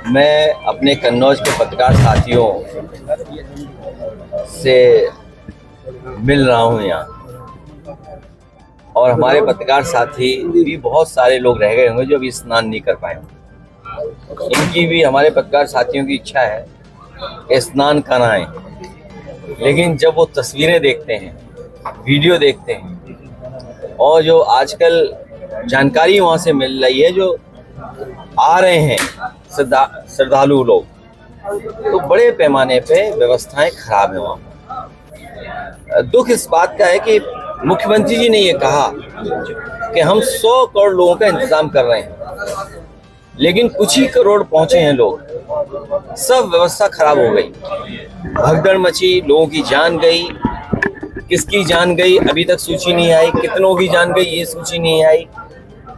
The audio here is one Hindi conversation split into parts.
मैं अपने कन्नौज के पत्रकार साथियों से मिल रहा हूं यहाँ, और हमारे पत्रकार साथी भी बहुत सारे लोग रह गए होंगे जो अभी स्नान नहीं कर पाए होंगे। इनकी भी, हमारे पत्रकार साथियों की इच्छा है कि स्नान कराएं, लेकिन जब वो तस्वीरें देखते हैं, वीडियो देखते हैं और जो आजकल जानकारी वहाँ से मिल रही है, जो आ रहे हैं श्रद्धालु लोग, तो बड़े पैमाने पे व्यवस्थाएं खराब है वहाँ। दुख इस बात का है कि मुख्यमंत्री जी ने ये कहा कि हम 100 करोड़ लोगों का इंतजाम कर रहे हैं, लेकिन कुछ ही करोड़ पहुंचे हैं लोग, सब व्यवस्था खराब हो गई, भगदड़ मची, लोगों की जान गई। किसकी जान गई अभी तक सूची नहीं आई, कितनों की जान गई ये सूची नहीं आई।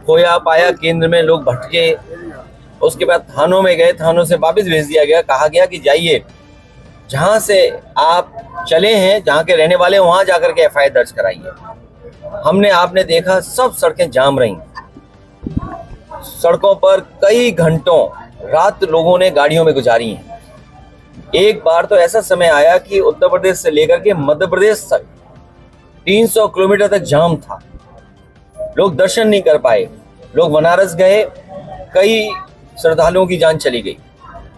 खोया पाया केंद्र में लोग भटके, उसके बाद थानों में गए, थानों से वापस भेज दिया गया, कहा गया कि जाइए जहां से आप चले हैं, जहां के रहने वाले वहां जाकर के एफआईआर दर्ज कराइए। हमने आपने देखा सब सड़कें जाम रहीं, सड़कों पर कई घंटों रात लोगों ने गाड़ियों में गुजारी हैं। एक बार तो ऐसा समय आया कि उत्तर प्रदेश से लेकर के मध्य प्रदेश तक 300 किलोमीटर तक जाम था, लोग दर्शन नहीं कर पाए। लोग बनारस गए, कई श्रद्धालुओं की जान चली गई।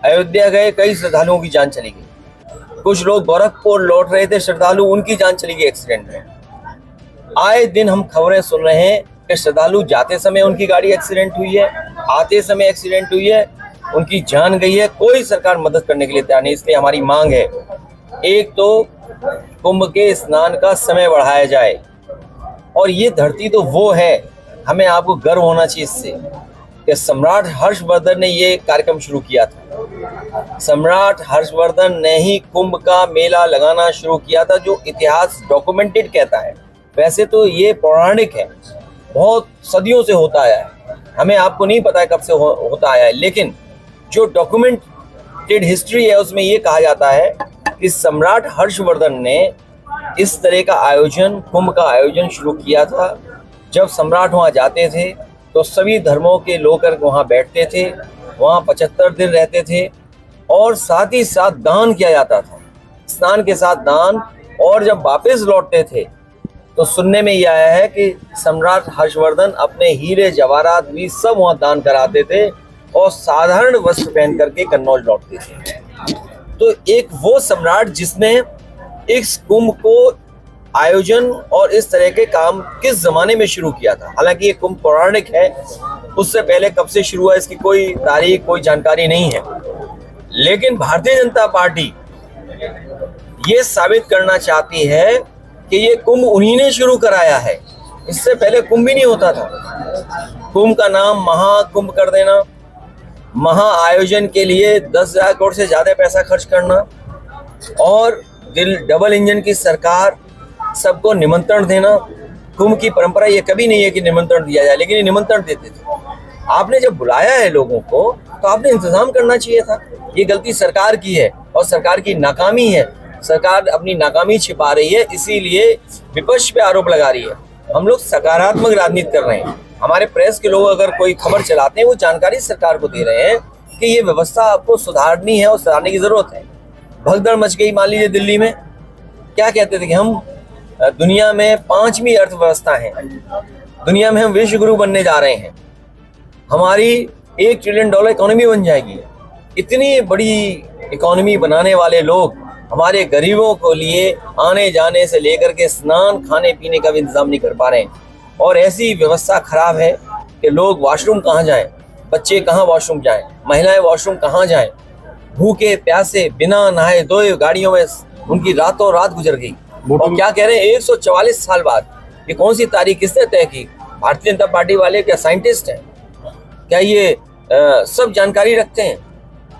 अयोध्या गए, कई श्रद्धालुओं की जान चली गई। कुछ लोग गोरखपुर लौट रहे थे श्रद्धालु, उनकी जान चली गई एक्सीडेंट में। आए दिन हम खबरें सुन रहे हैं कि श्रद्धालु जाते समय उनकी गाड़ी एक्सीडेंट हुई है, आते समय एक्सीडेंट हुई है, उनकी जान गई है। कोई सरकार मदद करने के लिए तैयार नहीं। इसलिए हमारी मांग है, एक तो कुंभ के स्नान का समय बढ़ाया जाए, और ये धरती तो वो है, हमें आपको गर्व होना चाहिए इससे कि सम्राट हर्षवर्धन ने ये कार्यक्रम शुरू किया था। सम्राट हर्षवर्धन ने ही कुंभ का मेला लगाना शुरू किया था, जो इतिहास डॉक्यूमेंटेड कहता है। वैसे तो ये पौराणिक है, बहुत सदियों से होता आया है, हमें आपको नहीं पता है कब से होता आया है, लेकिन जो डॉक्यूमेंटेड हिस्ट्री है उसमें ये कहा जाता है कि सम्राट हर्षवर्धन ने इस तरह का आयोजन, कुंभ का आयोजन शुरू किया था। जब सम्राट वहाँ जाते थे तो सभी धर्मों के लोग वहाँ बैठते थे, वहाँ 75 दिन रहते थे, और साथ ही साथ दान किया जाता था, स्नान के साथ दान। और जब वापस लौटते थे तो सुनने में ये आया है कि सम्राट हर्षवर्धन अपने हीरे जवाहरात भी सब वहाँ दान कराते थे और साधारण वस्त्र पहन करके कन्नौज लौटते थे। तो एक वो सम्राट जिसने इस कुंभ को आयोजन और इस तरह के काम किस जमाने में शुरू किया था। हालांकि ये कुंभ पौराणिक है, उससे पहले कब से शुरू हुआ इसकी कोई तारीख, कोई जानकारी नहीं है, लेकिन भारतीय जनता पार्टी ये साबित करना चाहती है कि ये कुंभ उन्हीं ने शुरू कराया है। इससे पहले कुंभ भी नहीं होता था। कुंभ का नाम महाकुंभ कर देना, महा आयोजन के लिए 10,000 करोड़ से ज्यादा पैसा खर्च करना, और डबल इंजन की सरकार, सबको निमंत्रण देना। कुंभ की परंपरा ये कभी नहीं है कि निमंत्रण दिया जाए, लेकिन ये निमंत्रण देते थे। आपने जब बुलाया है लोगों को तो आपने इंतजाम करना चाहिए था। ये गलती सरकार की है और सरकार की नाकामी है। सरकार अपनी नाकामी छिपा रही है, इसीलिए विपक्ष पे आरोप लगा रही है। हम लोग सकारात्मक राजनीति कर रहे हैं। हमारे प्रेस के लोग अगर कोई खबर चलाते हैं, वो जानकारी सरकार को दे रहे हैं कि ये व्यवस्था आपको सुधारनी है और सुधारने की जरूरत है। भगदड़ मच गई, मान लीजिए दिल्ली में, क्या कहते थे कि हम दुनिया में 5वीं अर्थव्यवस्था है, दुनिया में हम विश्व गुरु बनने जा रहे हैं, हमारी $1 ट्रिलियन इकोनॉमी बन जाएगी। इतनी बड़ी इकोनॉमी बनाने वाले लोग हमारे गरीबों को लिए आने जाने से लेकर के स्नान, खाने पीने का भी इंतजाम नहीं कर पा रहे हैं। और ऐसी व्यवस्था खराब है कि लोग वॉशरूम कहाँ जाएं, बच्चे कहाँ वॉशरूम जाएं, महिलाएं वॉशरूम कहाँ जाएं, भूखे प्यासे बिना नहाए धोए गाड़ियों में उनकी रातों रात गुजर गई। और क्या कह रहे हैं, 144 साल बाद, ये कौन सी तारीख किसने तय की? भारतीय जनता पार्टी वाले क्या साइंटिस्ट हैं? क्या ये सब जानकारी रखते हैं?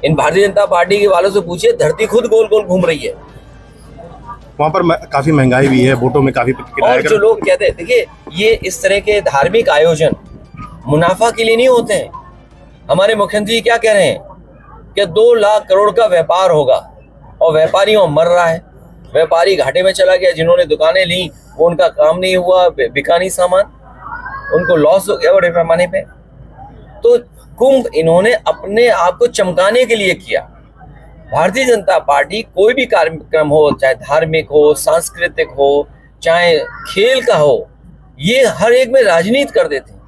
इन भारतीय जनता पार्टी के वालों से पूछिए, धरती खुद गोल गोल घूम रही है। वहाँ पर काफी महंगाई भी है, वोटों में काफी। और जो लोग कहते हैं, देखिए ये इस तरह के धार्मिक आयोजन मुनाफा के लिए नहीं होते हैं। हमारे मुख्यमंत्री क्या कह रहे हैं कि 2 लाख करोड़ का व्यापार होगा, और व्यापारियों मर रहा है। व्यापारी घाटे में चला गया, जिन्होंने दुकानें ली वो उनका काम नहीं हुआ, बिका नहीं सामान, उनको लॉस हो गया बड़े पैमाने पे। तो कुंभ इन्होंने अपने आप को चमकाने के लिए किया। भारतीय जनता पार्टी कोई भी कार्यक्रम हो, चाहे धार्मिक हो, सांस्कृतिक हो, चाहे खेल का हो, ये हर एक में राजनीति कर देते हैं।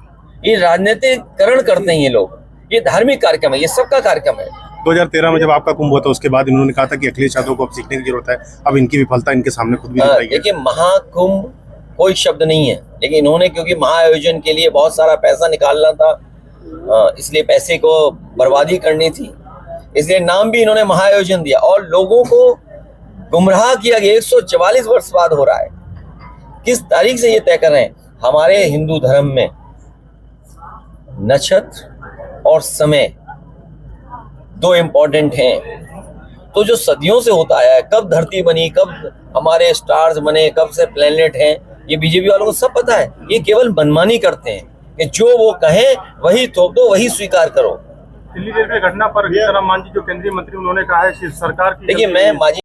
ये राजनीतिकरण करते हैं ये लोग। ये धार्मिक कार्यक्रम है, ये सबका कार्यक्रम है। 2013 में जब आपका कुंभ हुआ था उसके बाद इन्होंने कहा था कि अखिलेश यादव को अब सीखने की जरूरत है। अब इनकी विफलता इनके सामने खुद भी दिखाई है। देखिए, महाकुंभ कोई शब्द नहीं है, लेकिन इन्होंने क्योंकि महाआयोजन के लिए बहुत सारा पैसा निकालना था, इसलिए पैसे को बर्बादी करनी थी, इसलिए नाम भी इन्होंने महाआयोजन दिया और लोगों को गुमराह किया गया। 144 वर्ष बाद हो रहा है। किस तारीख से ये तय कर रहे हैं? हमारे हिंदू धर्म में नक्षत्र और समय दो इम्पोर्टेंट हैं। तो जो सदियों से होता आया है, कब धरती बनी, कब हमारे स्टार्स बने, कब से प्लेनेट हैं, ये बीजेपी वालों को सब पता है। ये केवल मनमानी करते हैं कि जो वो कहें वही थोप दो, वही स्वीकार करो। दिल्ली रेलवे घटना पर जीतन राम मांझी जो केंद्रीय मंत्री, उन्होंने कहा है कि सरकार की देखिए, मैं मांझी